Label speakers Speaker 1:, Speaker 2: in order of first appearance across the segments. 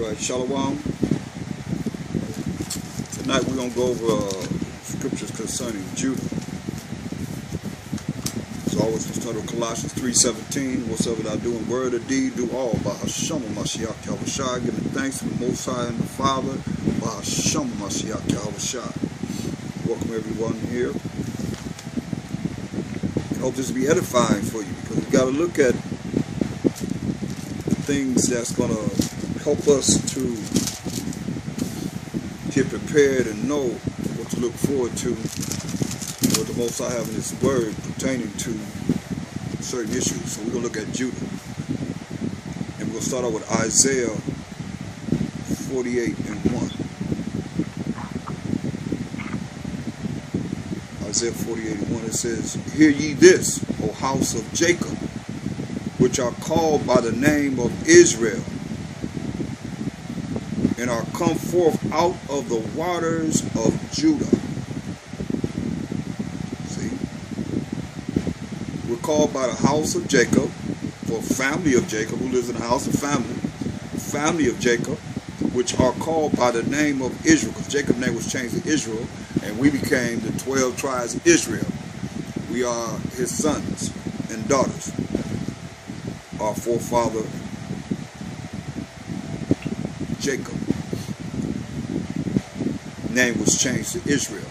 Speaker 1: Alright, Shalom. Tonight we're going to go over scriptures concerning Judah. As always, we start with Colossians 3:17. Whatsoever thou do in word or deed, do all by Hashem Mashiach Yahushua, giving thanks to the Most High and the Father, by Hashem Mashiach Yahushua. Welcome everyone here. I hope this will be edifying for you, because we've got to look at things that's going to help us to get prepared and know what to look forward to, and what the Most High have in His Word pertaining to certain issues. So we're going to look at Judah. And we're going to start out with Isaiah 48:1. Isaiah 48:1, it says, "Hear ye this, O house of Jacob, which are called by the name of Israel, and are come forth out of the waters of Judah." See? We're called by the house of Jacob, or family of Jacob, who lives in the house of family of Jacob, which are called by the name of Israel, because Jacob's name was changed to Israel, and we became the 12 tribes of Israel. We are his sons and daughters. Our forefather Jacob name was changed to Israel,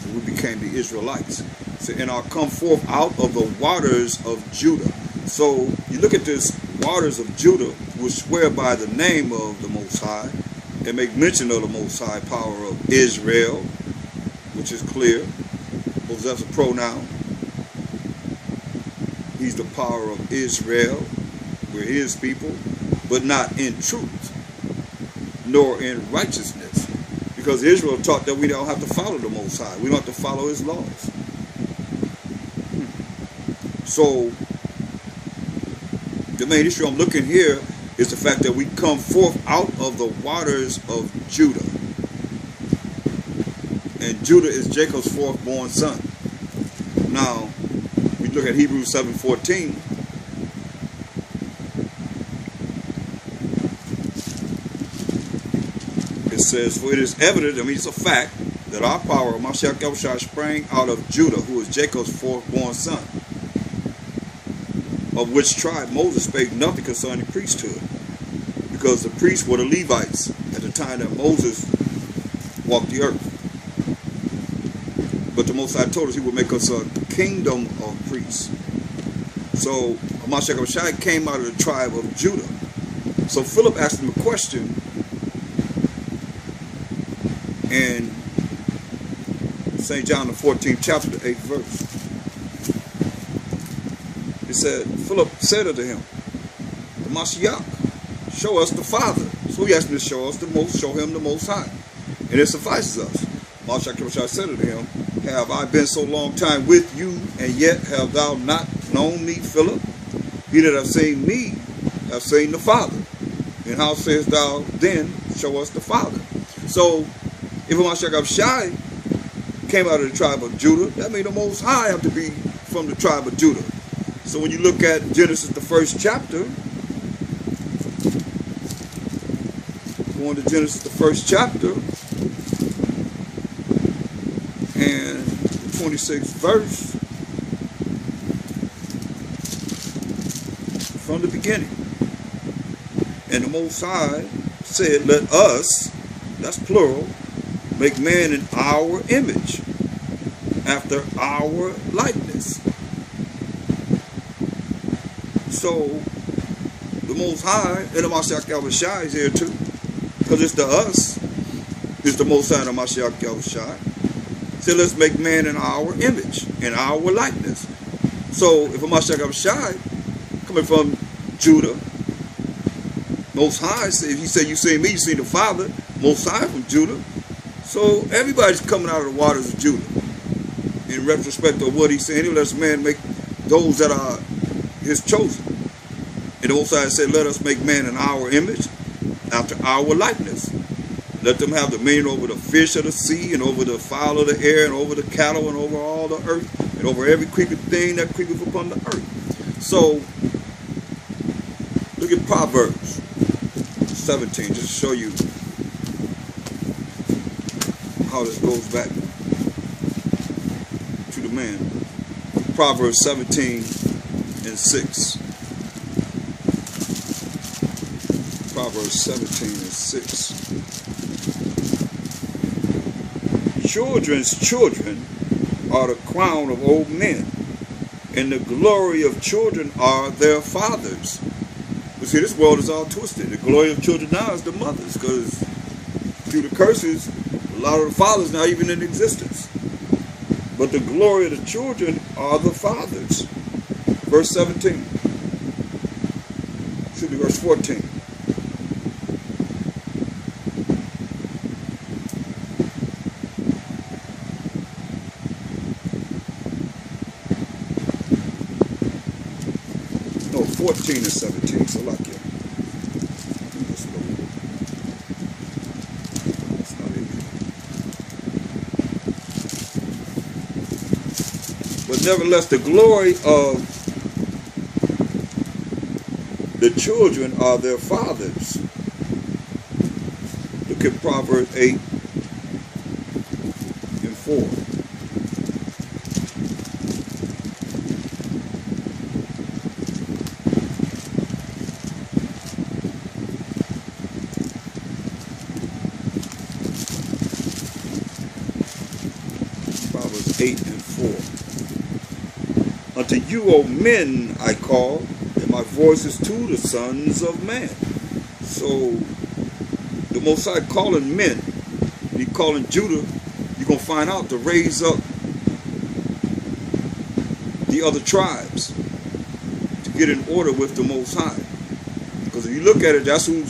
Speaker 1: and we became the Israelites. So, and are come forth out of the waters of Judah. So you look at this, waters of Judah, which swear by the name of the Most High and make mention of the Most High power of Israel, which is clear, because that's a pronoun. He's the power of Israel. We're his people, but not in truth, nor in righteousness. Because Israel taught that we don't have to follow the Most High. We don't have to follow his laws. So, the main issue I'm looking here is the fact that we come forth out of the waters of Judah. And Judah is Jacob's fourth-born son. Now, we look at Hebrews 7:14. It says, "For it is evident," I mean it's a fact, "that our power, Mashiach Yahushua, sprang out of Judah, who is Jacob's fourth-born son, of which tribe Moses spake nothing concerning priesthood, because the priests were the Levites at the time that Moses walked the earth. But the Most High told us he would make us a kingdom of priests." So Mashiach Yahushua came out of the tribe of Judah. So Philip asked him a question in St. John the 14th chapter, the 8th verse. He said, Philip said unto him, "The Mashiach, show us the Father." So he asked him to show him the Most High. And it suffices us. Mashiach said unto him, "Have I been so long time with you, and yet have thou not known me, Philip? He that hath seen me hath seen the Father. And how sayest thou then, show us the Father?" So, if Mashiach came out of the tribe of Judah, that means the Most High have to be from the tribe of Judah. So when you look at Genesis, the first chapter, going to Genesis, the first chapter, and the 26th verse, from the beginning. "And the Most High said, Let us," that's plural, "make man in our image, after our likeness." So, the Most High, and the Mashiach Yahushua is here too, because it's the us, it's the Most High and the Mashiach Yahushua. So let's make man in our image, in our likeness. So, if a Mashiach Yahushua coming from Judah, Most High, if you say you see me, you see the Father, Most High from Judah. So everybody's coming out of the waters of Judah. In retrospect of what he's saying, let's man make those that are his chosen. And the Most High said, "Let us make man in our image, after our likeness. Let them have dominion over the fish of the sea, and over the fowl of the air, and over the cattle, and over all the earth, and over every creeping thing that creepeth upon the earth." So, look at Proverbs 17, just to show you how this goes back to the man. Proverbs 17 and 6. Proverbs 17 and 6. Children's children are the crown of old men, and the glory of children are their fathers. But see, this world is all twisted. The glory of children now is the mothers, because through the curses, a lot of the fathers not even in existence. But the glory of the children are the fathers. Verse 17. Should be verse 14. No, 14 and 17. So like it. But nevertheless, the glory of the children are their fathers. Look at Proverbs 8 and 4. Proverbs 8 and 4. Unto you, O men, I call, and my voice is to the sons of man. So, the Most High calling men, and He calling Judah, you're going to find out to raise up the other tribes to get in order with the Most High. Because if you look at it, that's who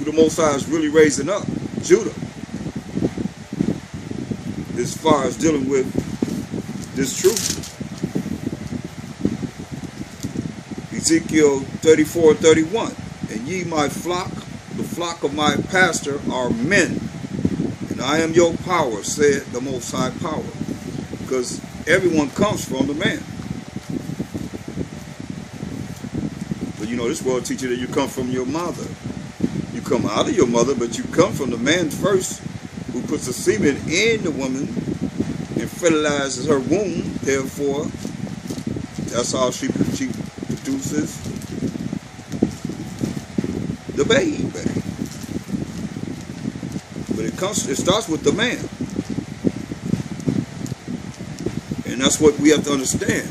Speaker 1: the Most High is really raising up, Judah, as far as dealing with this truth. Ezekiel 34:31, and ye my flock, the flock of my pastor, are men, and I am your power, said the Most High Power. Because everyone comes from the man. But you know, this world teaches you that you come from your mother. You come out of your mother, but you come from the man first, who puts the semen in the woman and fertilizes her womb. Therefore, that's how she produces the baby. But it starts with the man. And that's what we have to understand.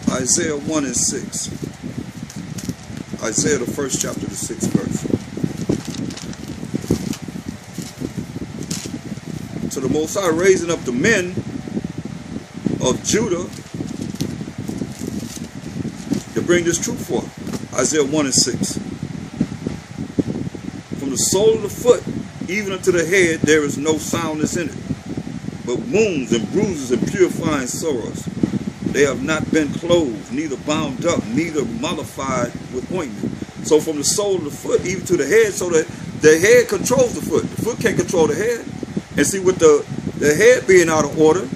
Speaker 1: Isaiah 1 and 6. Isaiah, the first chapter, the 6th verse. So the Most High raising up the men of Judah to bring this truth forth. Isaiah 1 and 6. From the sole of the foot even unto the head there is no soundness in it, but wounds and bruises and purifying sores. They have not been clothed, neither bound up, neither mollified with ointment. So from the sole of the foot even to the head, so that the head controls the foot. The foot can't control the head. And see, with the head being out of order,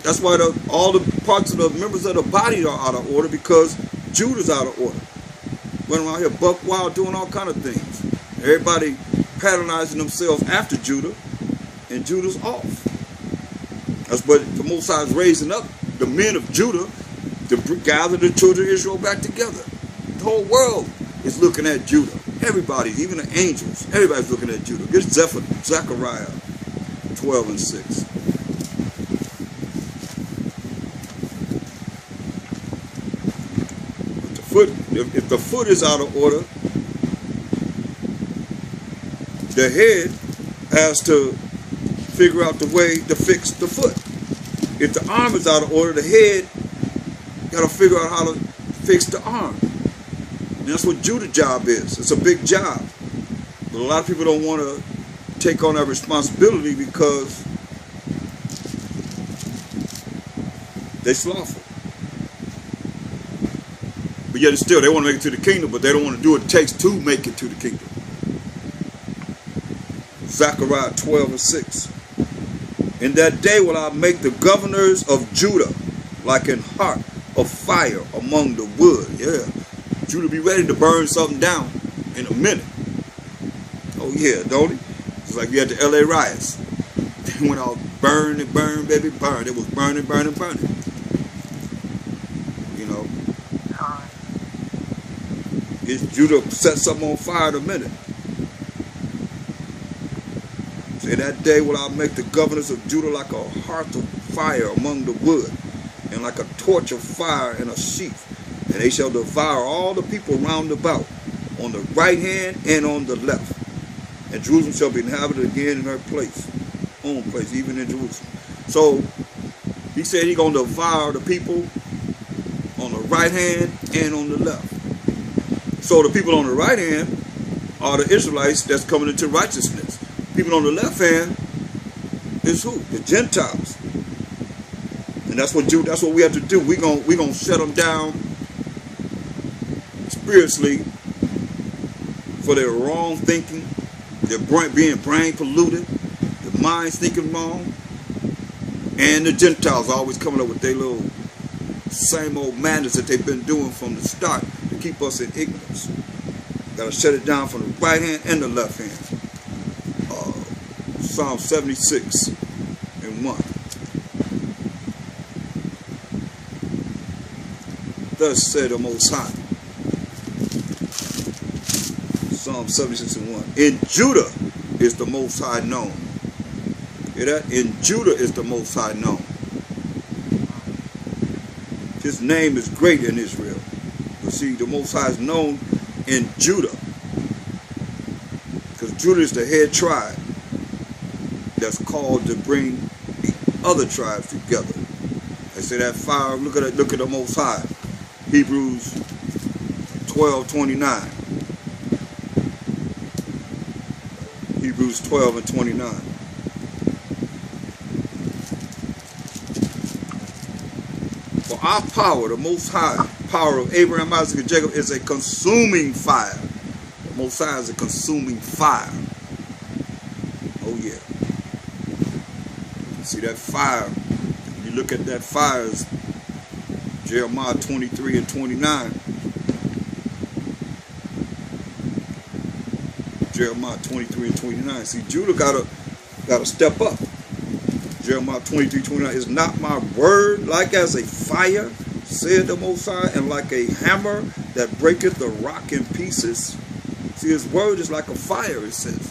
Speaker 1: that's why all the parts of the members of the body are out of order, because Judah's out of order. Running around here buck wild doing all kind of things. Everybody patronizing themselves after Judah, and Judah's off. That's what the Most High is raising up the men of Judah to gather the children of Israel back together. The whole world is looking at Judah. Everybody, even the angels, everybody's looking at Judah. Get Zechariah 12 and 6. If the foot is out of order, the head has to figure out the way to fix the foot. If the arm is out of order, the head got to figure out how to fix the arm. And that's what Judah's job is. It's a big job. But a lot of people don't want to take on that responsibility because they slothful. But yet still, they want to make it to the kingdom, but they don't want to do what it takes to make it to the kingdom. Zechariah 12 and 6. In that day will I make the governors of Judah like an heart of fire among the wood. Yeah. Judah be ready to burn something down in a minute. Oh yeah, don't it? It's like you had the LA riots. They went out, burn and burn, baby, burn. It was burning, burning, burning. You know. Judah set something on fire in a minute. Say that day will I make the governors of Judah like a hearth of fire among the wood, and like a torch of fire in a sheath. And they shall devour all the people round about, on the right hand and on the left. And Jerusalem shall be inhabited again in her place, own place, even in Jerusalem. So he said he's going to devour the people on the right hand and on the left. So the people on the right hand are the Israelites that's coming into righteousness. People on the left hand is who? The Gentiles. And that's what we have to do. We're gonna shut them down spiritually for their wrong thinking, their being brain polluted, their minds thinking wrong, and the Gentiles always coming up with their little same old madness that they've been doing from the start to keep us in ignorance. Got to shut it down from the right hand and the left hand. Psalm 76 and 1. Thus said the Most High. Psalm 76 and 1. In Judah is the Most High known. Hear that? In Judah is the Most High known. His name is great in Israel. But see, the Most High is known in Judah. Because Judah is the head tribe that's called to bring the other tribes together. They say that fire, look at the Most High. Hebrews 12:29. Hebrews 12 and 29. For our power, the Most High power of Abraham, Isaac, and Jacob is a consuming fire. The Most High is a consuming fire. Oh yeah. See that fire, you look at that fire, as Jeremiah 23 and 29. Jeremiah 23 and 29. See, Judah gotta step up. Jeremiah 23, 29. Is not my word like as a fire, said the Most High, and like a hammer that breaketh the rock in pieces? See, his word is like a fire, it says.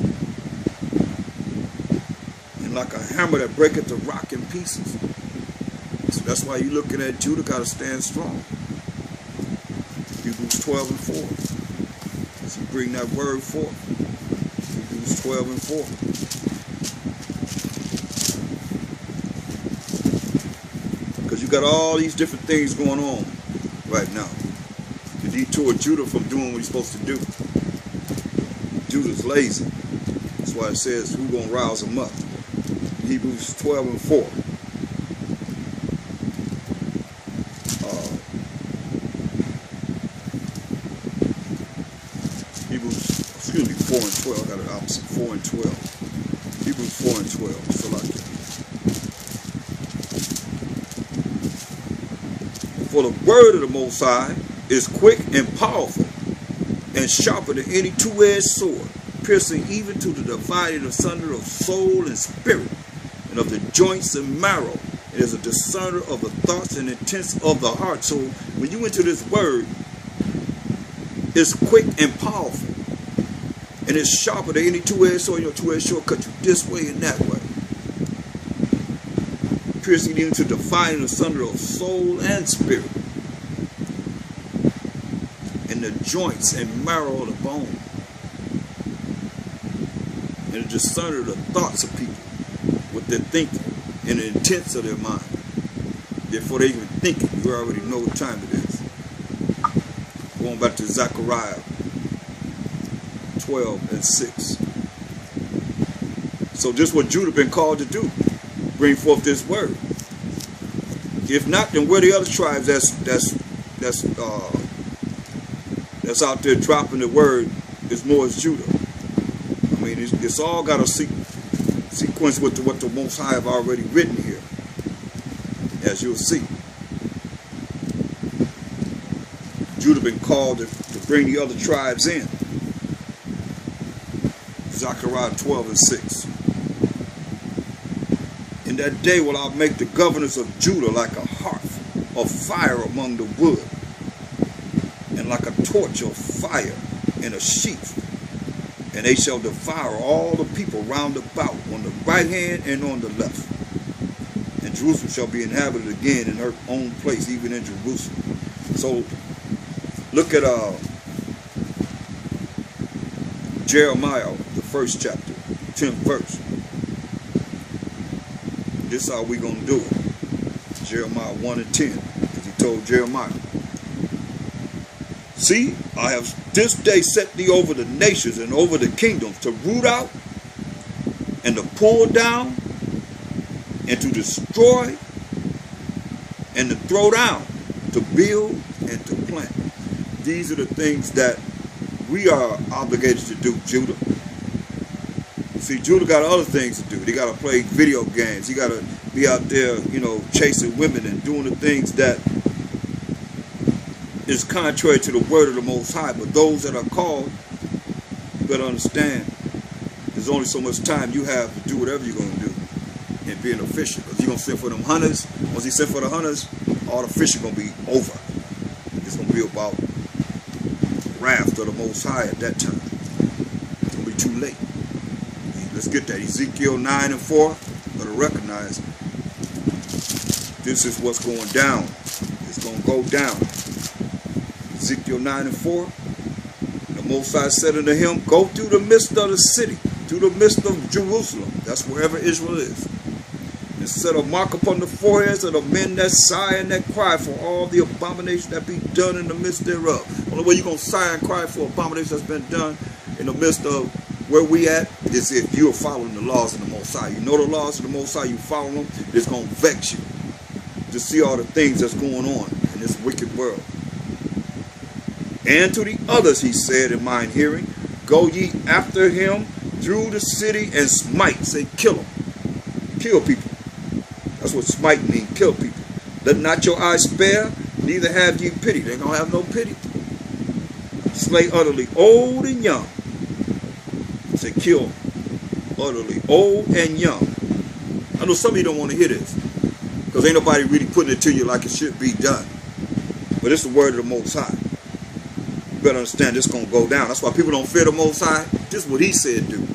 Speaker 1: Like a hammer that breaketh the rock in pieces. So that's why you're looking at Judah got to stand strong. Hebrews 12 and 4. As you bring that word forth. Hebrews 12 and 4. Because you got all these different things going on right now. To detour Judah from doing what he's supposed to do. Judah's lazy. That's why it says, who gonna rouse him up? Hebrews 12 and 4. Hebrews, 4 and 12. I got it opposite. 4 and 12. Hebrews 4 and 12. So like that. For the word of the Most High is quick and powerful, and sharper than any two-edged sword, piercing even to the dividing asunder of soul and spirit, and of the joints and marrow. It is a discerner of the thoughts and intents of the heart. So when you enter this word, it's quick and powerful. And it's sharper than any two-edged sword. Your two-edged sword cut you this way and that way. Piercing even to dividing asunder of soul and spirit, and the joints and marrow of the bone. And a discerner of the thoughts of people, what they're thinking, and the intents of their mind. Therefore, they even think it. You already know what time it is. Going back to Zechariah 12 and 6. So this is what Judah been called to do. Bring forth this word. If not, then where the other tribes that's out there dropping the word is more as Judah. I mean, it's all got a sequence with what the Most High have already written here, as you'll see. Judah been called to bring the other tribes in. Zechariah 12 and 6. In that day will I make the governors of Judah like a hearth of fire among the wood, and like a torch of fire in a sheath. And they shall devour all the people round about, on the right hand and on the left. And Jerusalem shall be inhabited again in her own place, even in Jerusalem. So look at Jeremiah, the 1st chapter, 10th verse. This is how we going to do it. Jeremiah 1 and 10, as he told Jeremiah. See, I have this day set thee over the nations and over the kingdoms, to root out and to pull down and to destroy and to throw down, to build and to plant. These are the things that we are obligated to do, Judah. See, Judah got other things to do. They got to play video games. He got to be out there, chasing women and doing the things that is contrary to the word of the Most High. But those that are called, you better understand, there's only so much time you have to do whatever you're going to do and being a fisher. Because you're going to send for them hunters. Once he sent for the hunters, all the fishing going to be over. It's going to be about wrath of the Most High at that time. It's going to be too late. Let's get that. Ezekiel 9 and 4. Better recognize this is what's going down. It's going to go down. Ezekiel 9 and 4. The Most High said unto him, go through the midst of the city, through the midst of Jerusalem. That's wherever Israel is. And set a mark upon the foreheads of the men that sigh and that cry for all the abominations that be done in the midst thereof. The only way you're going to sigh and cry for abominations that's been done in the midst of where we at is if you're following the laws of the Most High. You know the laws of the Most High, you follow them, it's going to vex you to see all the things that's going on in this wicked world. And to the others he said in mine hearing, go ye after him through the city and smite. Say, kill him. Kill people. That's what smite means, kill people. Let not your eyes spare, neither have ye pity. They ain't going to have no pity. Slay utterly old and young. Say, kill utterly old and young. I know some of you don't want to hear this, because ain't nobody really putting it to you like it should be done. But it's the word of the Most High. You better understand this is going to go down. That's why people don't fear the Most High. This is what he said do.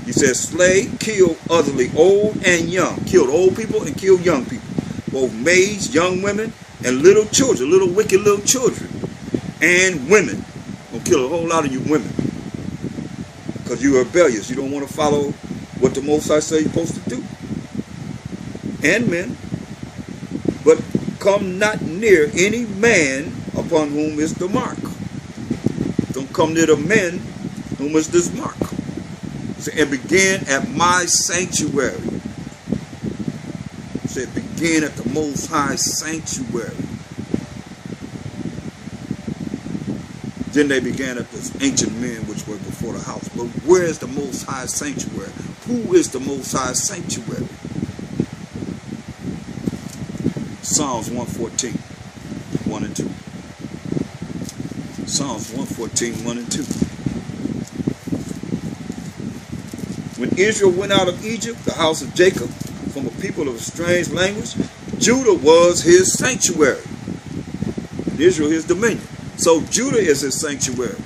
Speaker 1: He said, slay, kill utterly old and young. Kill old people and kill young people. Both maids, young women, and little children. Little wicked little children. And women. Gonna kill a whole lot of you women. Because you're rebellious. You don't want to follow what the Most High say you're supposed to do. And men. But come not near any man upon whom is the mark. Don't come near the men whom is this mark. And begin at my sanctuary. Say, begin at the Most High sanctuary. Then they began at the ancient men which were before the house. But where is the Most High sanctuary? Who is the Most High sanctuary? Psalms 114, 1 and 2. Psalms 114, 1 and 2. When Israel went out of Egypt, the house of Jacob, from a people of a strange language, Judah was his sanctuary. And Israel his dominion. So Judah is his sanctuary.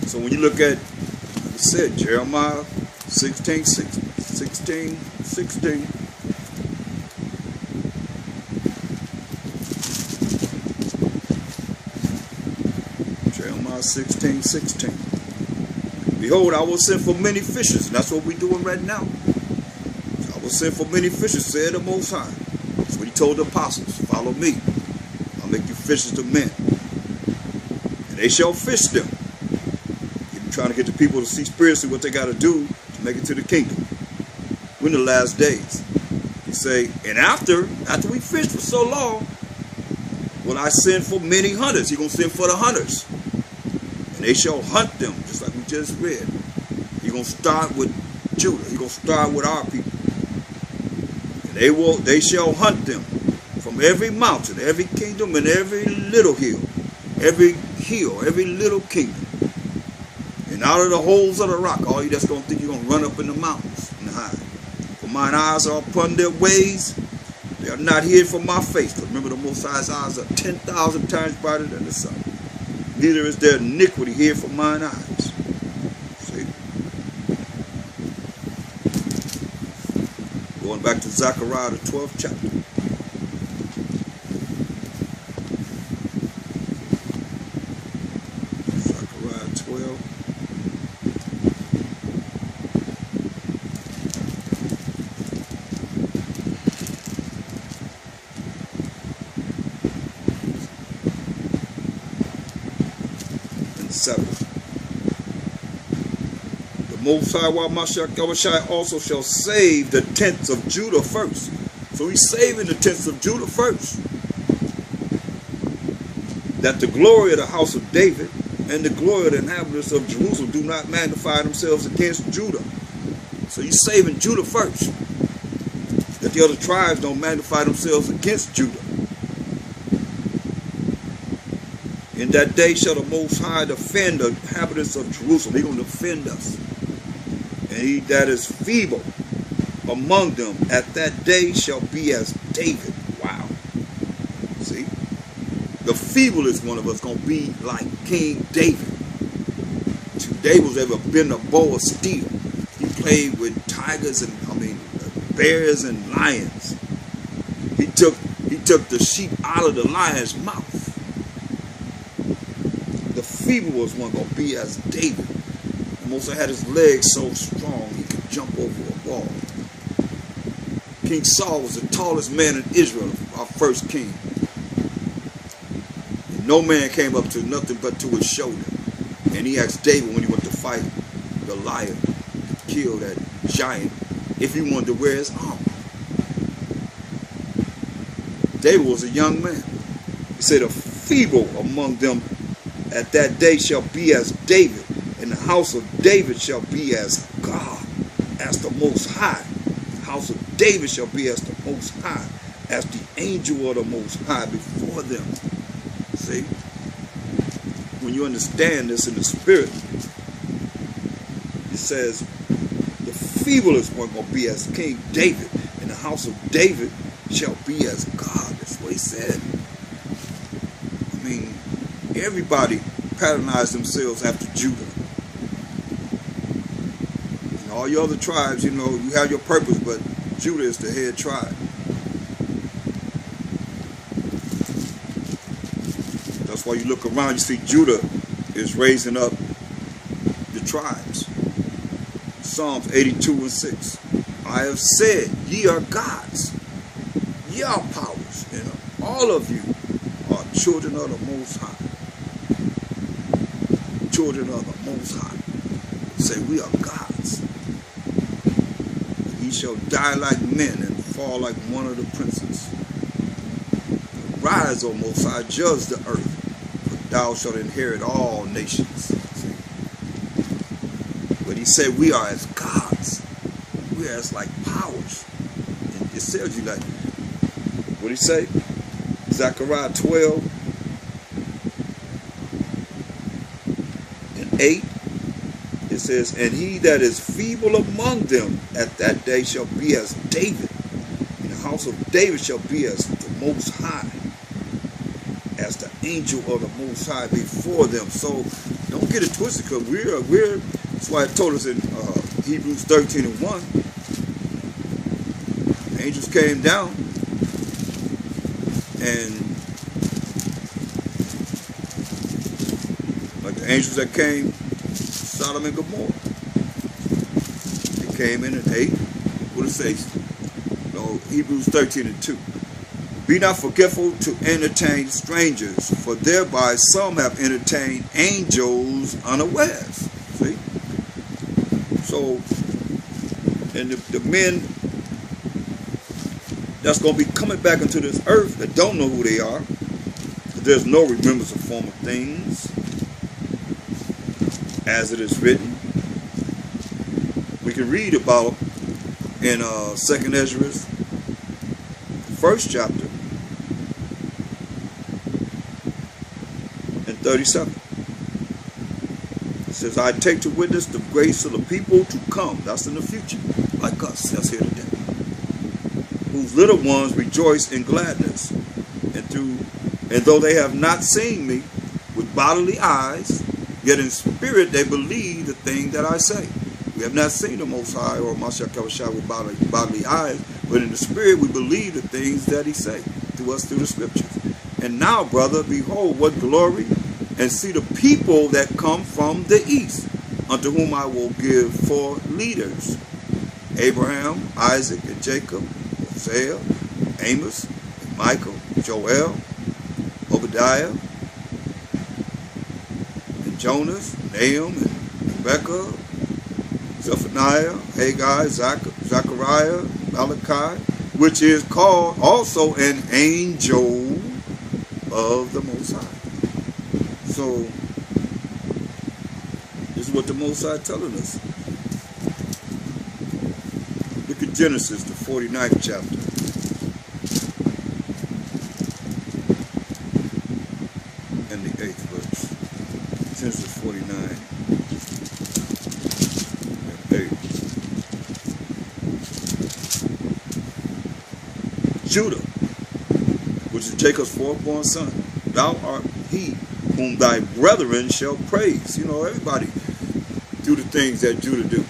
Speaker 1: So when you look at, like I said, Jeremiah 16. Jeremiah 16. Behold, I will send for many fishers. And that's what we're doing right now. I will send for many fishers, said the Most High. That's what he told the apostles. Follow me. I'll make you fishers of men. And they shall fish them. He's trying to get the people to see spiritually what they got to do to make it to the kingdom. We're in the last days. He say, and after we fish for so long, will I send for many hunters. He's going to send for the hunters. And they shall hunt them, just like we just read. He's going to start with Judah. He's going to start with our people. And They shall hunt them from every mountain, every kingdom, and every little hill, every little kingdom, and out of the holes of the rock. All you that's gonna think you're gonna run up in the mountains and hide. For mine eyes are upon their ways; they are not hid from my face. Because remember, the Most High's eyes are 10,000 times brighter than the sun. Neither is there iniquity hid from mine eyes. See, going back to Zechariah, the 12th chapter. Zechariah 12. And 7. The Most High Mashiach also shall save the tents of Judah first. So he's saving the tents of Judah first, that the glory of the house of David and the glory of the inhabitants of Jerusalem do not magnify themselves against Judah. So he's saving Judah first, that the other tribes don't magnify themselves against Judah. In that day shall the Most High defend the inhabitants of Jerusalem. He's going to defend us. And he that is feeble among them at that day shall be as David. Wow. See? The feeblest one of us going to be like King David. David was ever been a bow of steel. He played with tigers and, bears and lions. He took the sheep out of the lion's mouth. The feeblest one going to be as David. Moses had his legs so strong he could jump over a wall. King Saul was the tallest man in Israel, our first king. And no man came up to nothing but to his shoulder. And he asked David when he went to fight Goliath, to kill that giant, if he wanted to wear his armor. David was a young man. He said, "A feeble among them at that day shall be as David, and the house of David shall be as God, as the Most High. The house of David shall be as the Most High, as the angel of the Most High before them." See? When you understand this in the spirit, it says, the feeblest one will be as King David, and the house of David shall be as God. That's what he said. Everybody patternized themselves after Judah. And all your other tribes, you have your purpose, but Judah is the head tribe. That's why you look around, you see Judah is raising up the tribes. Psalms 82:6. I have said, ye are gods, ye are powers, and all of you are children of the Most High. Children of the Most High. Say, we are gods. Ye shall die like men and fall like one of the princes. Rise, O Most High, judge the earth, for thou shalt inherit all nations. See? But he said we are as gods. We are as like powers. And it tells you like, what did he say? Zechariah 12:8. It says, and he that is feeble among them at that day shall be as David, and the house of David shall be as the Most High, as the angel of the Most High before them. So don't get it twisted, because we're that's why it told us in Hebrews 13:1, angels came down and like the angels that came Sodom and Gomorrah. They came in and ate. What it says? Hebrews 13:2. Be not forgetful to entertain strangers, for thereby some have entertained angels unawares. See? So, and the men that's going to be coming back into this earth that don't know who they are, because there's no remembrance of former things, as it is written. We can read about in 2nd Ezra first chapter and 37. It says, I take to witness the grace of the people to come. That's in the future, like us. That's here today. Whose little ones rejoice in gladness, and though they have not seen me with bodily eyes, yet in spirit they believe the thing that I say. We have not seen the Most High or Mashiach Yahushua with bodily eyes, but in the spirit we believe the things that he say to us through the scriptures. And now, brother, behold what glory, and see the people that come from the east, unto whom I will give for leaders: Abraham, Isaac, and Jacob, Hosea, Amos, and Michael, Joel, Obadiah, and Jonas, Nahum, and Rebecca, Zephaniah, Haggai, Zechariah, Malachi, which is called also an angel of the Most High. So, this is what the Most High telling us. Look at Genesis, the 49th chapter. And the 8th verse. Genesis 49 and 8. Judah, which is Jacob's fourth-born son, thou art he whom thy brethren shall praise. You know, everybody do the things that Judah do.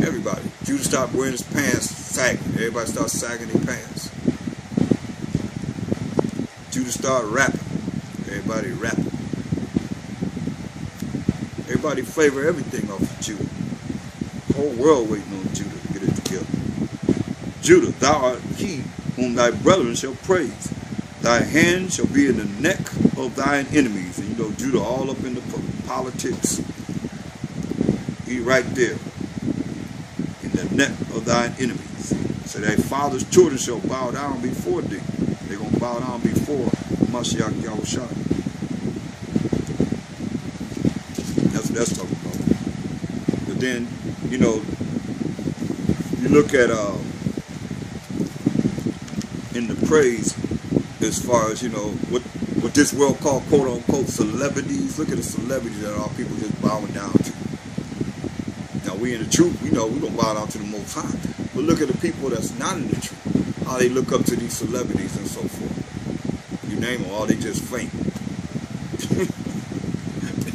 Speaker 1: Everybody. Judah stopped wearing his pants sagging. Everybody started sagging their pants. Judah started rapping. Everybody rapping. Everybody favor everything off of Judah. The whole world waiting on Judah to get it together. Judah, thou art he whom thy brethren shall praise. Thy hand shall be in the neck of thine enemies. And you know, Judah all up in the politics. He right there. In the neck of thine enemies. So thy father's children shall bow down before thee. They're going to bow down before Mashiach Yahushua. That's what that's talking about. But then, you know, you look at in the praise, as far as, you know, what this world called quote-unquote celebrities. Look at the celebrities that our people just bowing down to. Now, we in the truth, we know we're going to bow down to the Most High. But look at the people that's not in the truth. How they look up to these celebrities and so forth. You name them, all they just faint.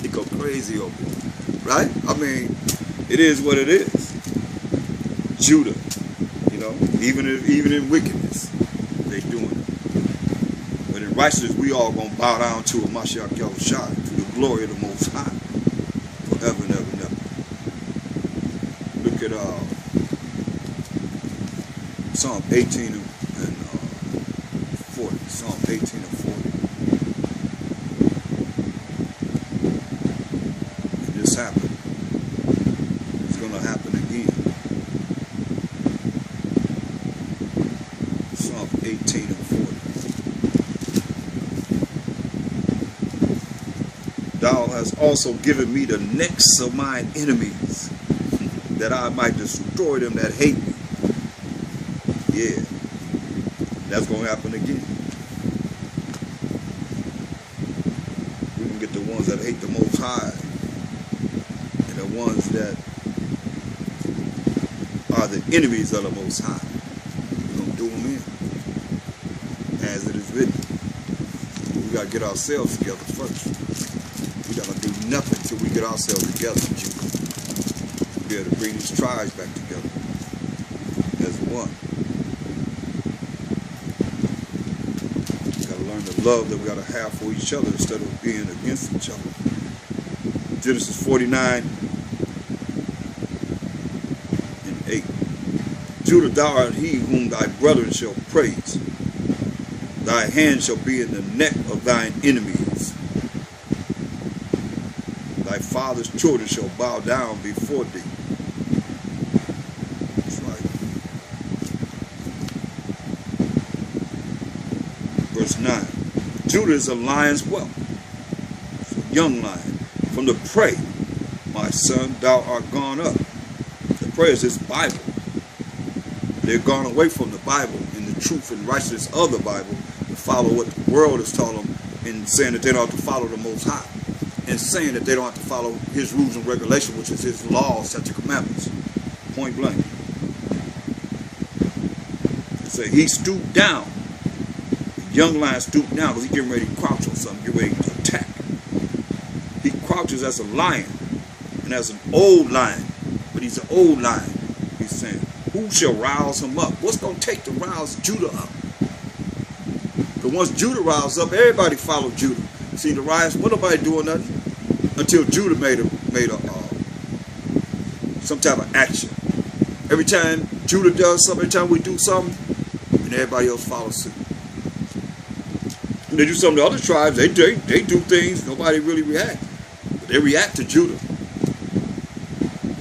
Speaker 1: They go crazy over it. Right? I mean, it is what it is. Judah, you know, even in wickedness, they doing it. But in righteousness, we all gonna bow down to a Mashiach Yahushua, to the glory of the Most High, forever and ever and ever. Look at Psalm 18 and 40. Psalm 18 and 40. And this happened. It's gonna happen again. Psalm 18 and 40. Thou hast also given me the necks of mine enemies, that I might destroy them that hate me. Yeah, that's going to happen again. We're going to get the ones that hate the Most High, and the ones that are the enemies of the Most High. We're going to do them in, as it is written. We got to get ourselves together first. We got to do nothing till we get ourselves together, Judah. We'll be able to bring these tribes back together as one. We got to learn the love that we got to have for each other instead of being against each other. Genesis 49 and 8. Judah, thou art he whom thy brethren shall praise. Thy hand shall be in the neck of thine enemies. Thy father's children shall bow down before thee. That's right. Verse 9. Judah is a lion's whelp, a young lion. From the prey, my son, thou art gone up. The prey is this Bible. They've gone away from the Bible and the truth and righteousness of the Bible to follow what the world has taught them, and saying that they don't have to follow the Most High, and saying that they don't have to follow His rules and regulations, which is His laws, statutes, commandments. Point blank. It say he stooped down. The young lion stooped down because he's getting ready to crouch on something, get ready to attack. He crouches as a lion and as an old lion, but he's an old lion. He's saying, who shall rouse him up? What's going to take to rouse Judah up? Because once Judah roused up, everybody followed Judah. See, the rise, what nobody doing nothing until Judah made some type of action. Every time Judah does something, every time we do something, and everybody else follows suit. When they do something to other tribes, they do things, nobody really reacts. But they react to Judah.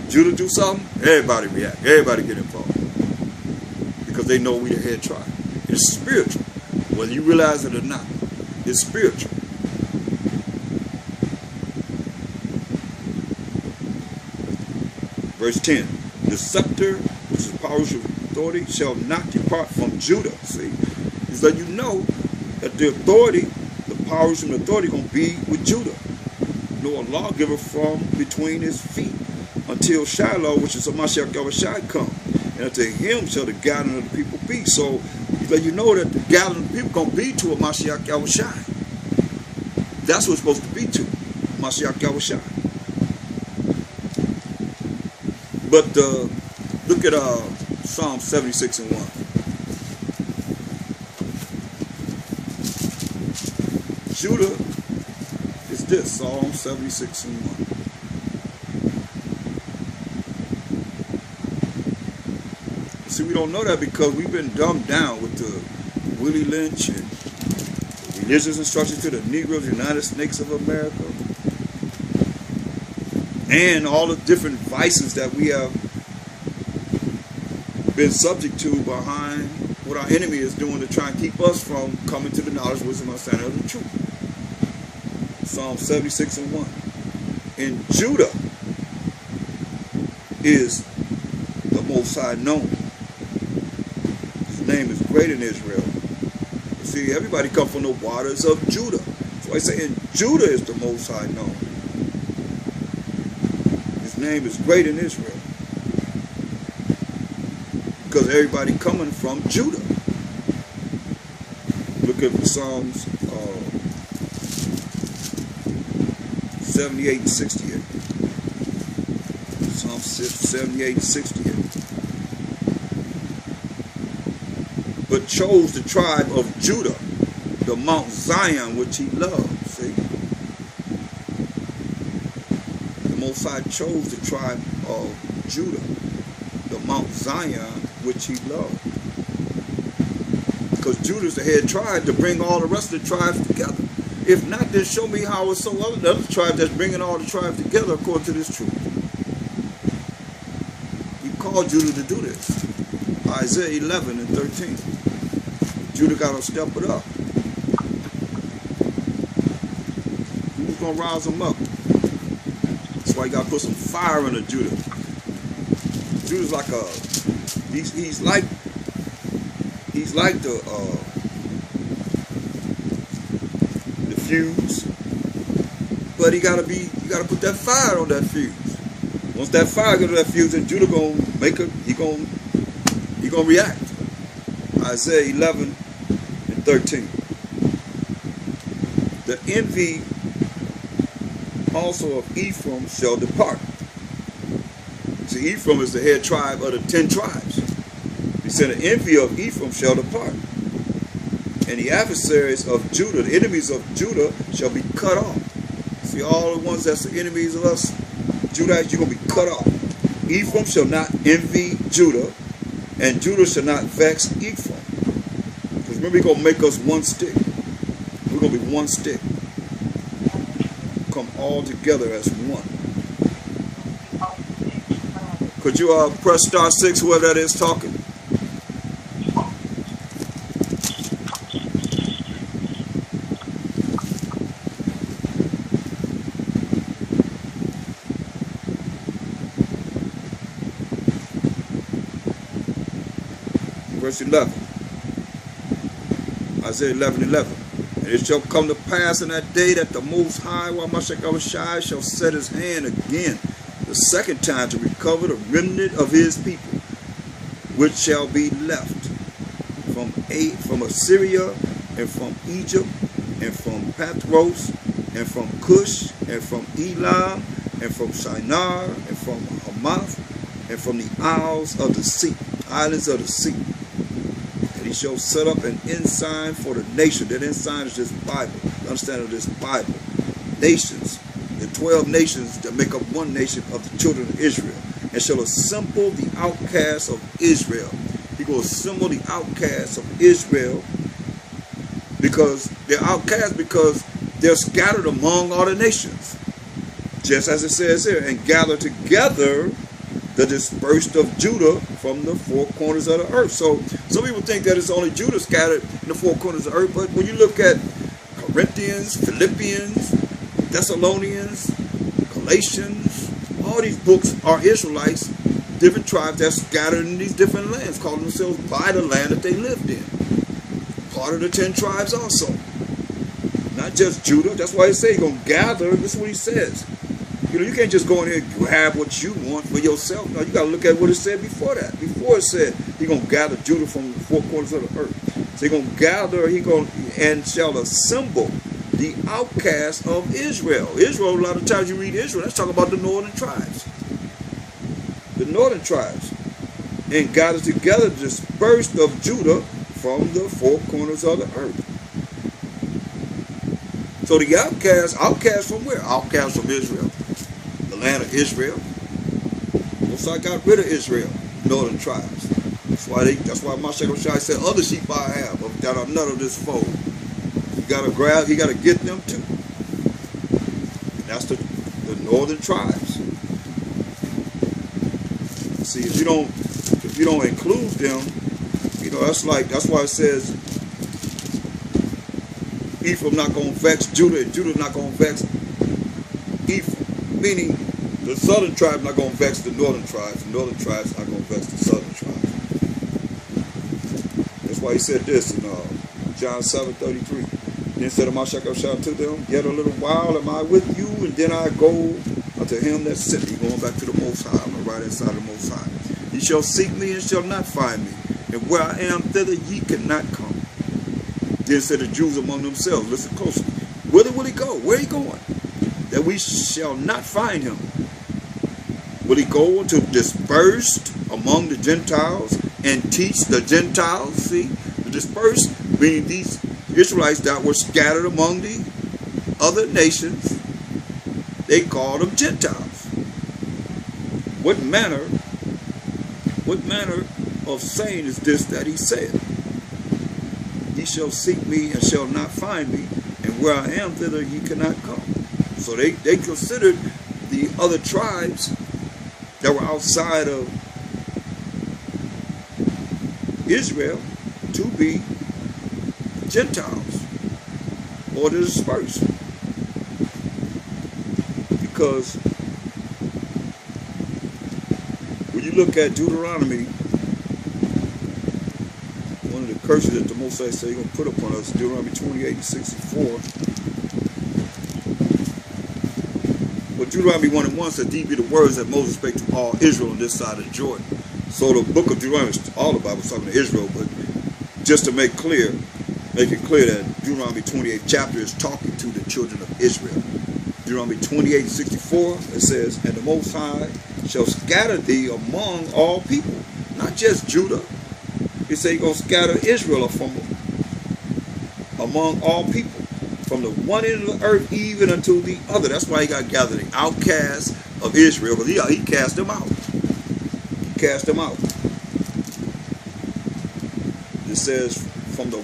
Speaker 1: Judah do something, everybody react. Everybody get involved. Because they know we the head tribe. It's spiritual. Whether you realize it or not, it's spiritual. Verse 10. The scepter, which is power of authority, shall not depart from Judah. See? He's letting you know that the authority, the powers and authority going to be with Judah. Nor a lawgiver from between his feet until Shiloh, which is a Mashiach Yahushua, come. And unto him shall the gathering of the people be. So he's letting you know that the gathering of the people going to be to a Mashiach Yahushua. That's what it's supposed to be to, Mashiach Yahushua. But look at Psalm 76 and 1. Judah is this, Psalm 76 and 1. See, we don't know that because we've been dumbed down with the Willie Lynch and the religious instruction to the Negroes, United Snakes of America, and all the different vices that we have been subject to behind what our enemy is doing to try and keep us from coming to the knowledge, wisdom, and understanding of the truth. Psalm 76 and 1. And Judah is the Most High known. His name is great in Israel. You see, everybody come from the waters of Judah. So I say, and Judah is the Most High known. His name is great in Israel. Because everybody coming from Judah. Look at Psalms 78 and 68. Psalm 78 and 68. But chose the tribe of Judah, the Mount Zion which he loved. See? The Most High chose the tribe of Judah, the Mount Zion which he loved. Because Judah is the head tribe to bring all the rest of the tribes together. If not, then show me how it's so other tribes that's bringing all the tribes together according to this truth. He called Judah to do this. Isaiah 11 and 13. Judah got to step it up. Who's going to rouse them up? That's why you got to put some fire into Judah. Judah's like a, he's like the fuse, but you gotta put that fire on that fuse. Once that fire goes to that fuse, then Judah gonna make it. He gonna react. Isaiah 11 and 13. The envy also of Ephraim shall depart. See, Ephraim is the head tribe of the 10 tribes. He said, the envy of Ephraim shall depart. And the adversaries of Judah, the enemies of Judah, shall be cut off. See, all the ones that's the enemies of us, Judahites, you're going to be cut off. Ephraim shall not envy Judah, and Judah shall not vex Ephraim. Because remember, he's going to make us one stick. We're going to be one stick. Come all together as one. Could you press *6, whoever that is talking? verse 11. Isaiah 11:11. And it shall come to pass in that day that the Most High, Mashiach, shall set his hand again the second time to recover the remnant of his people, which shall be left from Assyria, and from Egypt, and from Pathros, and from Cush, and from Elam, and from Shinar, and from Hamath, and from the isles of the sea, islands of the sea. And he shall set up an ensign for the nation. That ensign is this Bible. Understand this Bible. Nations, the 12 nations that make up one nation of the children of Israel, and shall assemble the outcasts of Israel. He will assemble the outcasts of Israel, because they're outcasts because they're scattered among all the nations. Just as it says here, and gather together the dispersed of Judah from the four corners of the earth. So some people think that it's only Judah scattered in the four corners of the earth, but when you look at Corinthians, Philippians, Thessalonians, Galatians, all these books are Israelites, different tribes that scattered in these different lands, calling themselves by the land that they lived in. Part of the 10 tribes also. Not just Judah. That's why he says he's going to gather. This is what he says. You know, you can't just go in here and grab what you want for yourself. No, you got to look at what it said before that. Before it said he's going to gather Judah from the four corners of the earth. So he's going to gather, and shall assemble the outcasts of Israel. Israel, a lot of times you read Israel, that's talking about the northern tribes. The northern tribes. And gather together the dispersed of Judah from the four corners of the earth. So the outcasts from where? Outcasts from Israel. The land of Israel. So I got rid of Israel, northern tribes. That's why Mashiach said, other sheep I have that are none of this fold. You gotta get them too. That's the northern tribes. See, if you don't include them, you know, that's why it says Ephraim not gonna vex Judah, and Judah not gonna vex Ephraim. Meaning the southern tribe not gonna vex the northern tribes, the northern tribes not gonna vex the southern tribes. That's why he said this in John 7:33. Then said Mashiach to them, yet a little while am I with you, and then I go unto him that sent me. Going back to the Most High, on the right hand side of the Most High. Ye shall seek me and shall not find me, and where I am, thither ye cannot come. Then said the Jews among themselves, listen closely, whither will he go? Where he going? That we shall not find him. Will he go to dispersed among the Gentiles and teach the Gentiles? See, the dispersed, meaning these Israelites that were scattered among the other nations, they called them Gentiles. What manner of saying is this that he said? Ye shall seek me and shall not find me, and where I am, thither ye cannot come. So they considered the other tribes that were outside of Israel to be Gentiles or the dispersed. Because when you look at Deuteronomy, one of the curses that the Most High said he's going to put upon us, Deuteronomy 28:64. But Deuteronomy 1:1 said, these be the words that Moses spake to all Israel on this side of the Jordan. So the book of Deuteronomy, all the Bible is talking to Israel, but just to make it clear that Deuteronomy 28th chapter is talking to the children of Israel. Deuteronomy 28:64, it says, and the Most High shall scatter thee among all people, not just Judah. He said he's going to scatter Israel from among all people, from the one end of the earth even unto the other. That's why he got gathered the outcasts of Israel, because he cast them out. He cast them out. It says from the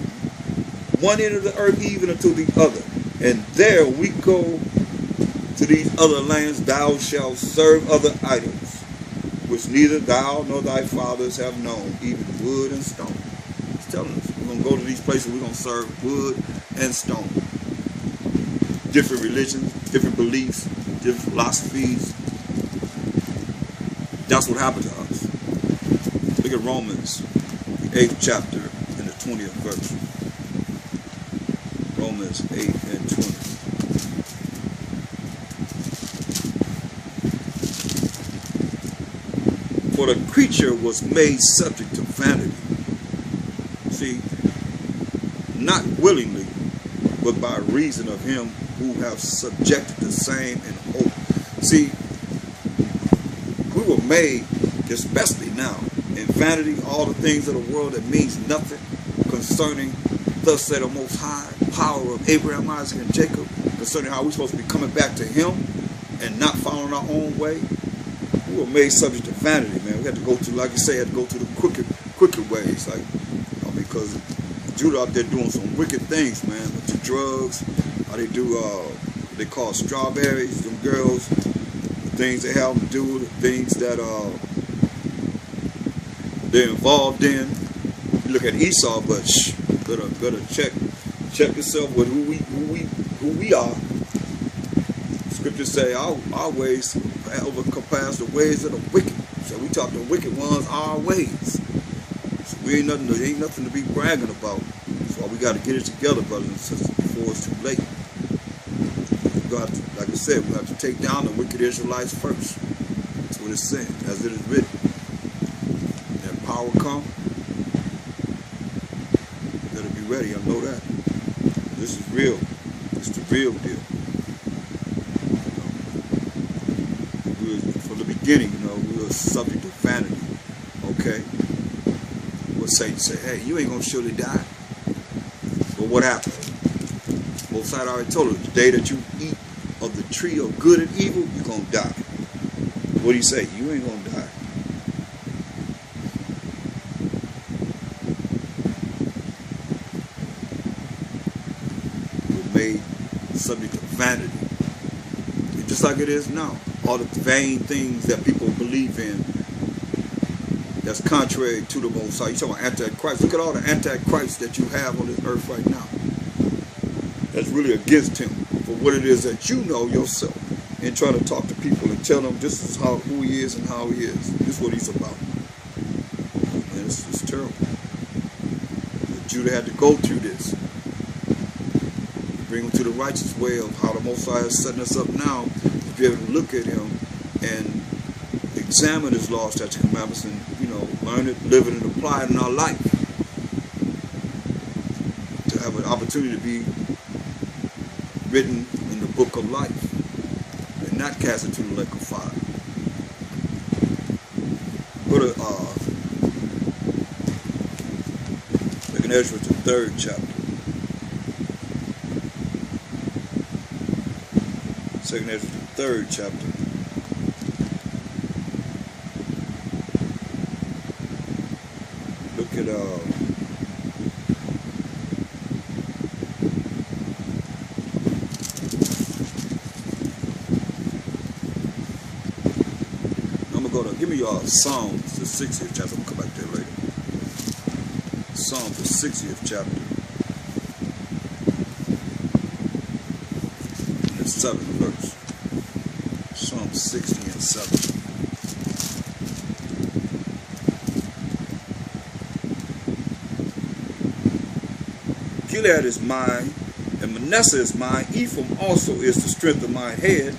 Speaker 1: one end of the earth even unto the other. And there we go to these other lands, thou shalt serve other idols, which neither thou nor thy fathers have known, even wood and stone. He's telling us, we're going to go to these places, we're going to serve wood and stone. Different religions, different beliefs, different philosophies. That's what happened to us. Look at Romans 8th chapter and the 20th verse. Romans 8 and 20. For the creature was made subject to vanity. See, not willingly, but by reason of him who have subjected the same in hope. See, we were made, especially now, in vanity, all the things of the world that means nothing concerning, thus said the Most High, power of Abraham, Isaac, and Jacob, concerning how we're supposed to be coming back to him and not following our own way. We were made subject to vanity, man. We had to go through, like you say, had to go through the crooked ways, like, because Judah out there doing some wicked things, man. With the drugs, how they do, they call strawberries, them girls, the things they have them do, the things that they're involved in. You look at Esau, but better check yourself with who we are. Scriptures say our ways overpass the ways of the wicked. So we talk the wicked ones our ways. So we ain't nothing to be bragging about. That's why we got to get it together, brothers and sisters, before it's too late. We got to, like I said, we have to take down the wicked Israelites first. That's what it's saying, as it is written. And power come. You better be ready. I know that. This is real. It's the real deal. From the beginning, we were subject to vanity. Okay? What Satan say? Hey, you ain't gonna surely die. But what happened? Most High already told us, the day that you eat of the tree of good and evil, you're gonna die. What do you say? You ain't gonna die. We're made subject to vanity. Just like it is now. All the vain things that people believe in that's contrary to the Most High. You talking about Antichrist. Look at all the Antichrists that you have on this earth right now. That's really against him for what it is that you know yourself. And trying to talk to people and tell them this is who he is and how he is. This is what he's about. And it's terrible. But Judah had to go through this. Bring them to the righteous way of how the Most High is setting us up now. Be able to look at him and examine his laws, statutes, and commandments, and learn it, live it, and apply it in our life. To have an opportunity to be written in the book of life and not cast into the lake of fire. Go to Second Ezra, the 3rd chapter. Second Ezra, the 3rd chapter. Look at I'm gonna go to give me Psalms, the 60th chapter. I'm gonna come back there later. Psalms, the 60th chapter. And the 7th verse. Psalm 60 and 7. Gilead is mine, and Manasseh is mine. Ephraim also is the strength of my head.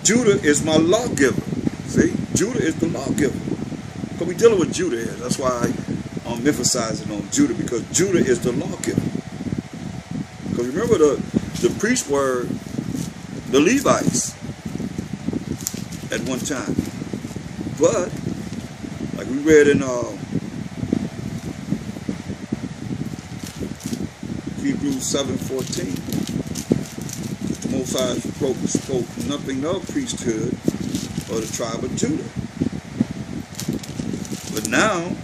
Speaker 1: Judah is my lawgiver. See, Judah is the lawgiver. Because we're dealing with Judah here. That's why I'm emphasizing on Judah, because Judah is the lawgiver. Because remember, the priests were the Levites at one time. But, like we read in Hebrews 7:14, the Most High spoke nothing of priesthood or the tribe of Judah. But now,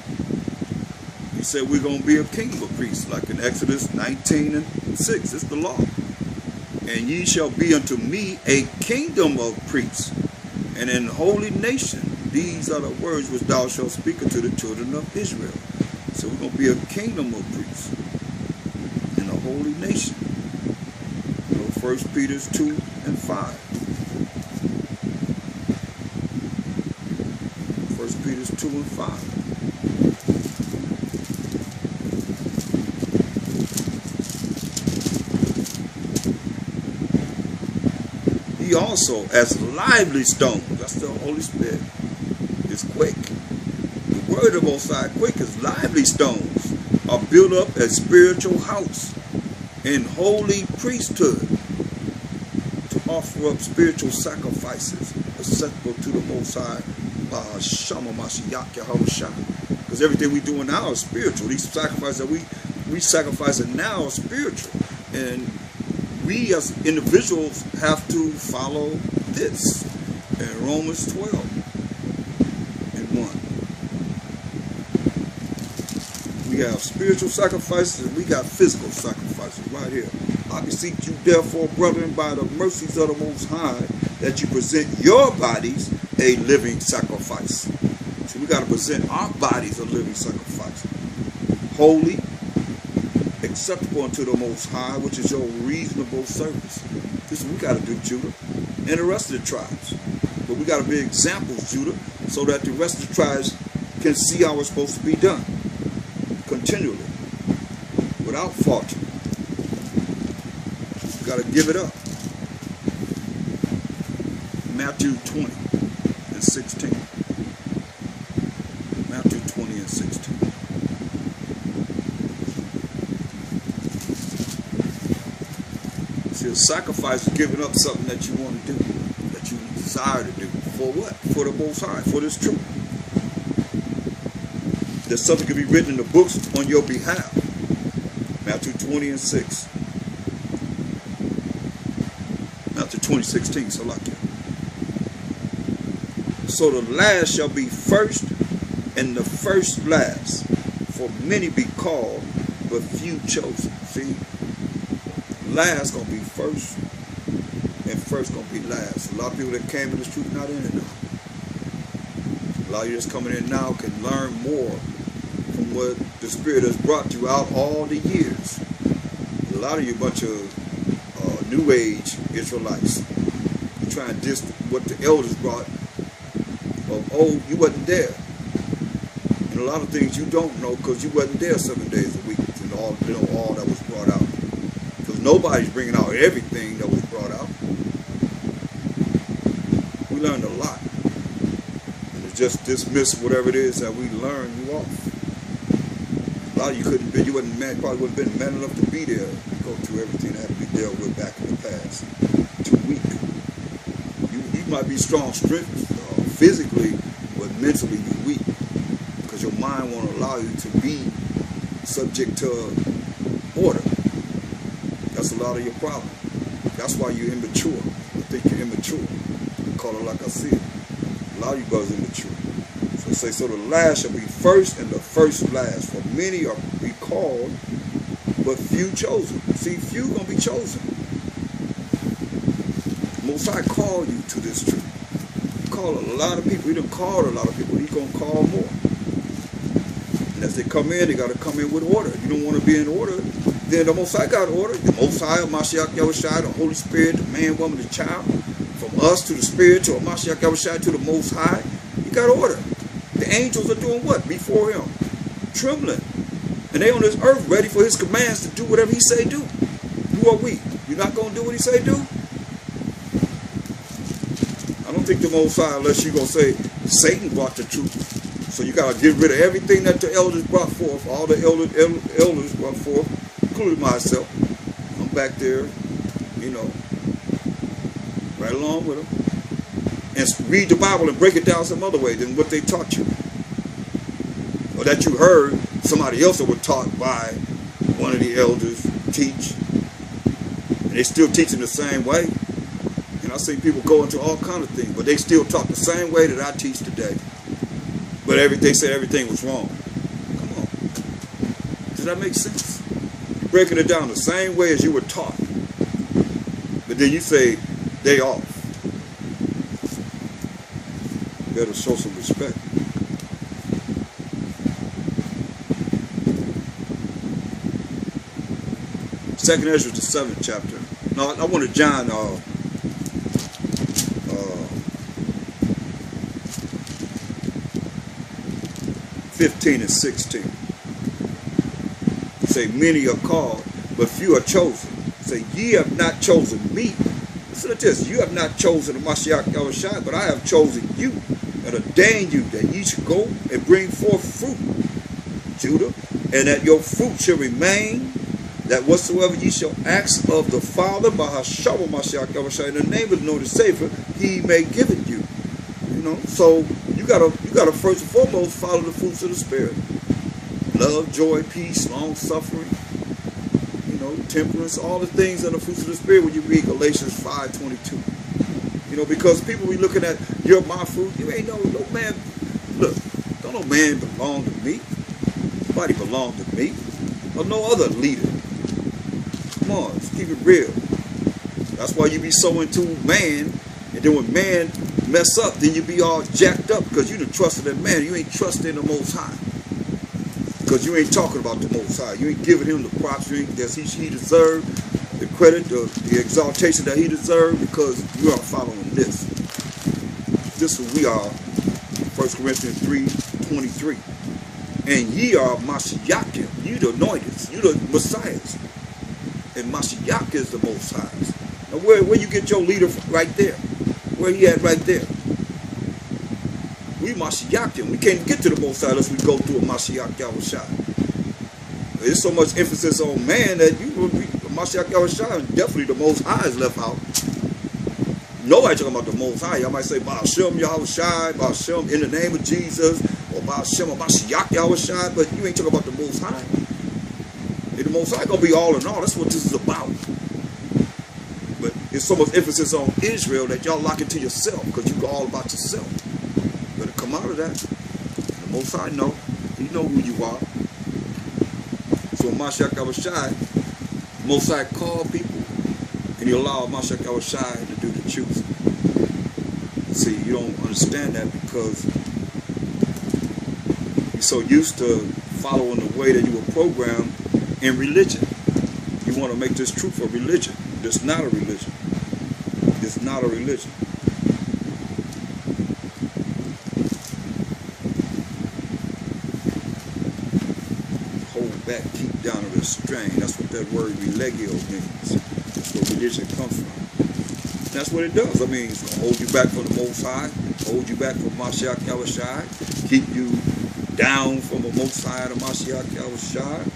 Speaker 1: he said we're going to be a kingdom of priests, like in Exodus 19 and 6. It's the law. And ye shall be unto me a kingdom of priests, and an holy nation. These are the words which thou shalt speak unto the children of Israel. So we're going to be a kingdom of priests and a holy nation. 1 Peter 2 and 5. 1 Peter 2 and 5. we also, as lively stones, that's the Holy Spirit, is quick. The word of Most High, quick as lively stones, are built up a spiritual house in holy priesthood to offer up spiritual sacrifices acceptable to the Most High by Shama Mashiach Yahushua. Because everything we doing now is spiritual. These sacrifices that we sacrificing now are spiritual. And we as individuals have to follow this in Romans 12 and 1. We have spiritual sacrifices and we got physical sacrifices right here. I beseech you therefore, brethren, by the mercies of the Most High, that you present your bodies a living sacrifice. So we got to present our bodies a living sacrifice. Holy, acceptable unto the Most High, which is your reasonable service. This is what we got to do, Judah, and the rest of the tribes. But we got to be examples, Judah, so that the rest of the tribes can see how it's supposed to be done. Continually. Without faltering. We got to give it up. Matthew 20 and 16. Matthew 20 and 16. See, a sacrifice is giving up something that you want to do, that you desire to do. For what? For the Most High, for this truth. That something can be written in the books on your behalf. Matthew 20 and 6. Matthew 20:16, so like it. So the last shall be first, and the first last. For many be called, but few chosen. See, last gonna be first, and first gonna be last. A lot of people that came to this truth not in it now. A lot of you that's coming in now can learn more from what the Spirit has brought you out all the years. A lot of you bunch of New Age Israelites. You try and diss what the elders brought. Oh, you wasn't there. And a lot of things you don't know because you wasn't there 7 days a week and all that was brought out. Because nobody's bringing out everything that was brought out. We learned a lot. And to just dismiss whatever it is that we learned, you off. A lot of you couldn't be, you wasn't man, probably wouldn't have been man enough to be there, to go through everything that had to be dealt with back in the past. Too weak. You might be strong physically, but mentally you're weak. Because your mind won't allow you to be subject to order. That's a lot of your problem. That's why you're immature. I think you're immature. I call it like I see it. A lot of you brothers are immature. So it says, so the last shall be first and the first last. For many are be called, but few chosen. See, few gonna be chosen. Most High call you to this truth. He called a lot of people. He done called a lot of people. He's gonna call more. And as they come in, they gotta come in with order. If you don't want to be in order, then the Most High got order. The Most High, Mashiach Yahushua, the Holy Spirit, the man, woman, the child, from us to the Spirit, to Mashiach Yahushua, to the Most High, he got order. The angels are doing what? Before him. Trembling. And they on this earth ready for his commands to do whatever he say do. Who are we? You're not going to do what he say do? I don't think the Most High, unless you're going to say Satan brought the truth. So you got to get rid of everything that the elders brought forth. All the elders brought forth, including myself. I'm back there, you know, right along with them. And read the Bible and break it down some other way than what they taught you. Or that you heard somebody else that was taught by one of the elders teach. And they still teaching the same way. And I see people go into all kinds of things, but they still talk the same way that I teach today. But they said everything was wrong. Come on. Does that make sense? You're breaking it down the same way as you were taught. But then you say they off. Better show some respect. Second Ezra, the 7th chapter. No, I wanted John 15 and 16. Say, many are called, but few are chosen. Say, ye have not chosen me, Listen to this. You have not chosen the Mashiach Yahushua, but I have chosen you and ordained you that ye should go and bring forth fruit, Judah, and that your fruit shall remain, that whatsoever ye shall ask of the Father by Hashem Mashiach Yahushua in the name of the Lord and Savior, he may give it you. You know, so you gotta first and foremost follow the fruits of the Spirit. Love, joy, peace, long suffering, you know, temperance, all the things are the fruits of the Spirit when you read Galatians 5:22. You know, because people be looking at, you're my fruit. You ain't no man. Look, don't no man belong to me. Nobody belong to me or no other leader. Come on, let's keep it real. That's why you be so into man, and then when man mess up, then you be all jacked up because you done trusted in man. You ain't trusting the Most High. Because you ain't talking about the Most High. You ain't giving him the props that he deserved, the credit, the exaltation that he deserved, because you are following this. This is who we are. 1 Corinthians 3:23. And ye are Mashiachim. You the anointed. You the Messiahs. And Mashiach is the Most High. Now where you get your leader from? Right there. Where he at right there. We Mashiachim. We can't get to the Most High unless we go through a Mashiach Yahushua. There's so much emphasis on man that Mashiach Yahushua is definitely the Most High is left out. Nobody talking about the Most High. Y'all might say Ba'ashem Yahushua, Ba'ashem in the name of Jesus, or Ba'ashem or Mashiach Yahushua, but you ain't talking about the Most High. And the Most High gonna be all in all. That's what this is about. But there's so much emphasis on Israel that y'all lock it to yourself because you go all about yourself. Better come out of that. The Most High know. He know who you are. So Mashiach Yahushua, Most High call people, and he allowed Mashiach Yahushua to do the choosing. See, you don't understand that because you're so used to following the way that you were programmed in religion. You want to make this truth a religion. It's not a religion. It's not a religion. Hold back, keep down, or restrain. That's what that word relegio means. That's where religion comes from. That's what it does. I mean, it's going to hold you back from the Most High, hold you back from Mashiach Yahushua, keep you down from the Most High to Mashiach Yahushua,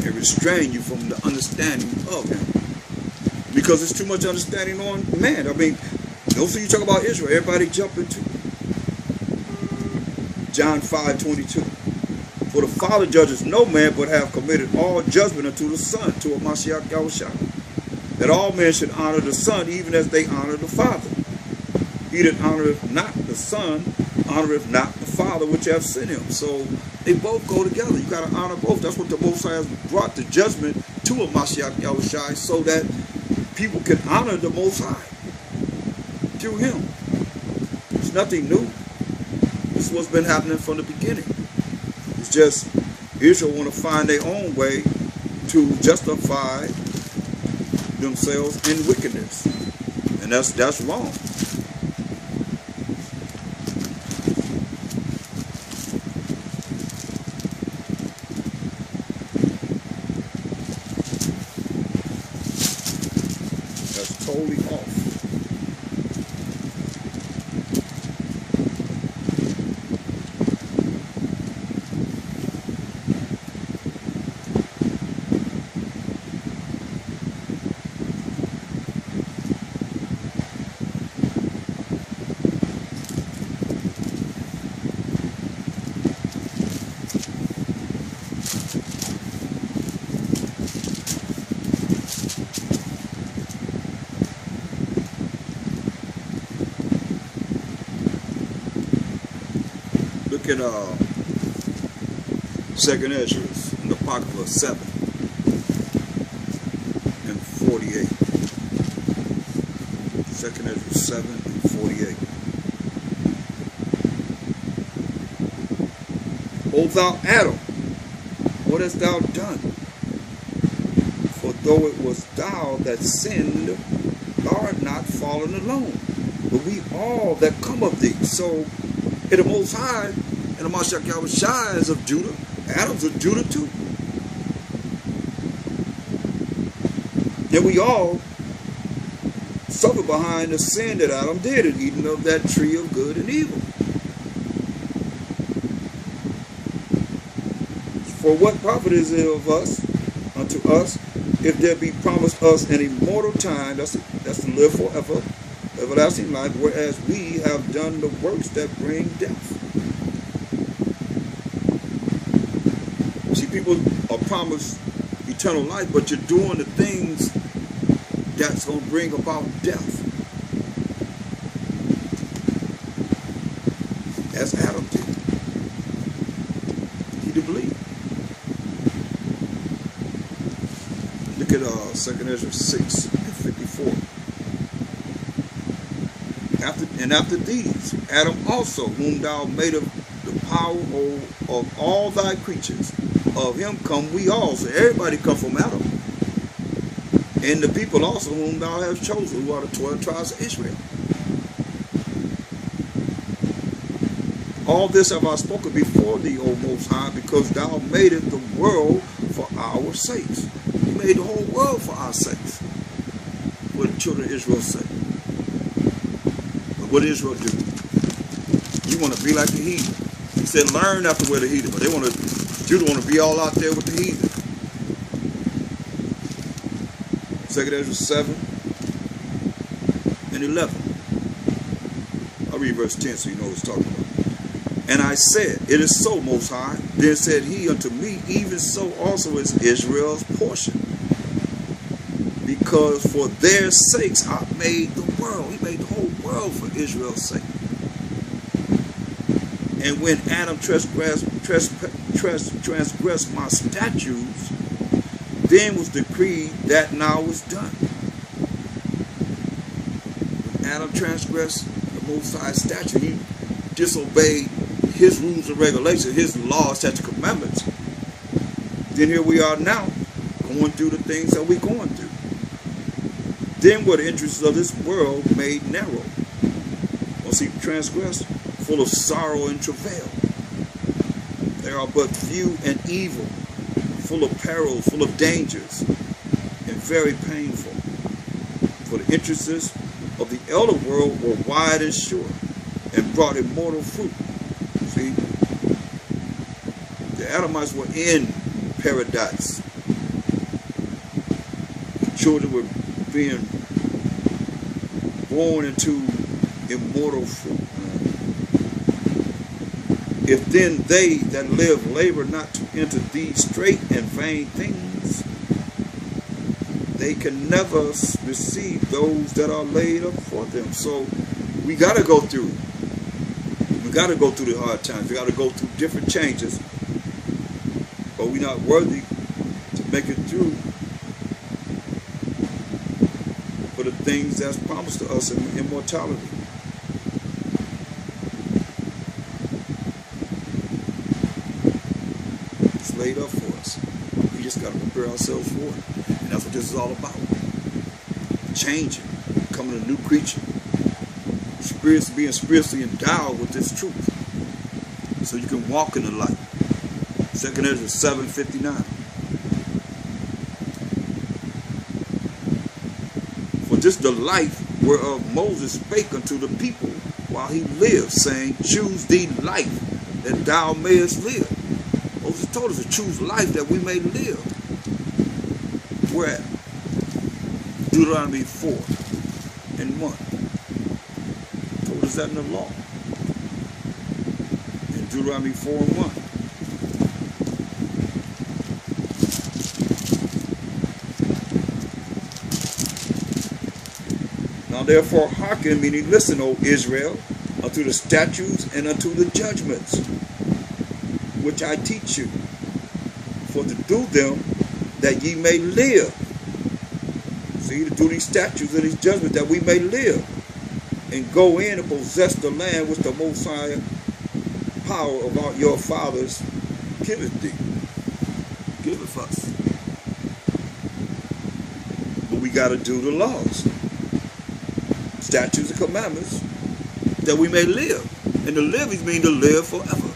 Speaker 1: and restrain you from the understanding of him. Because it's too much understanding on man. I mean, don't see you talk about Israel. Everybody jump into John 5:22. For the Father judges no man, but have committed all judgment unto the Son, to a Mashiach Yahushua, that all men should honor the Son, even as they honor the Father. He that honoreth not the Son, honoreth not the Father which hath sent him. So they both go together. You got to honor both. That's what the Most High has brought the judgment to a Mashiach Yahushua, so that people can honor the Most High through him. It's nothing new. This is what's been happening from the beginning. It's just Israel want to find their own way to justify themselves in wickedness, and that's wrong. That's totally off. Look at 2nd Ezra in the Apocrypha 7 and 48. 2nd Ezra 7 and 48. O thou Adam, what hast thou done? For though it was thou that sinned, thou art not fallen alone, but we all that come of thee. So in the Most High, and the Mashiach Yahushua is of Judah. Adam's of Judah too. And we all suffer behind the sin that Adam did in eating of that tree of good and evil. For what profit is it of us unto us if there be promised us an immortal time, that's to live forever, everlasting life, whereas we have done the works that bring death. See, people are promised eternal life, but you're doing the things that's going to bring about death. As Adam did. He did believe. Look at 2 Ezra 6 and 54. After these, Adam also, whom thou made of the power of all thy creatures, of him come we all. So everybody come from Adam. And the people also whom thou hast chosen, who are the 12 tribes of Israel. All this have I spoken before thee, O Most High, because thou madest the world for our sakes. He made the whole world for our sakes. For the children of Israel's sake. But what did Israel do? You want to be like the heathen. He said, learn not to wear the heathen. But Judah want to be all out there with the heathen. 2 Ezra 7 and 11. I'll read verse 10 so you know what it's talking about. And I said, it is so, Most High. Then said he unto me, even so also is Israel's portion. Because for their sakes I made the world. He made the whole world for Israel's sake. And when Adam transgressed my statutes, then was decreed that now was done. When Adam transgressed the Most High statute, he disobeyed his rules and regulations, his laws, statutes, commandments. Then here we are now, going through the things that we're going through. Then were the interests of this world made narrow. Was he transgressed? Full of sorrow and travail. There are but few and evil, full of perils, full of dangers, and very painful. For the interests of the elder world were wide and sure, and brought immortal fruit. See, the Adamites were in paradise. The children were being born into immortal fruit. If then they that live labor not to enter these straight and vain things, they can never receive those that are laid up for them. So we got to go through. We got to go through the hard times. We got to go through different changes. But we're not worthy to make it through for the things that's promised to us in immortality. It's laid up for us. We just got to prepare ourselves for it. And that's what this is all about. Changing, becoming a new creature. Being spiritually endowed with this truth. So you can walk in the light. 2 Ezra 7:59. For this the life whereof Moses spake unto the people while he lived, saying, choose thee life that thou mayest live. Moses told us to choose life that we may live. Where at? Deuteronomy 4 and 1. Told us that in the law. In Deuteronomy 4 and 1. Now therefore hearken, meaning listen, O Israel, unto the statutes and unto the judgments, which I teach you, for to do them that ye may live. See, to do these statutes and these judgments that we may live, and go in and possess the land which the Most High power of your fathers giveth thee. Giveth us. But we got to do the laws, statutes and commandments, that we may live. And to live, he means to live forever.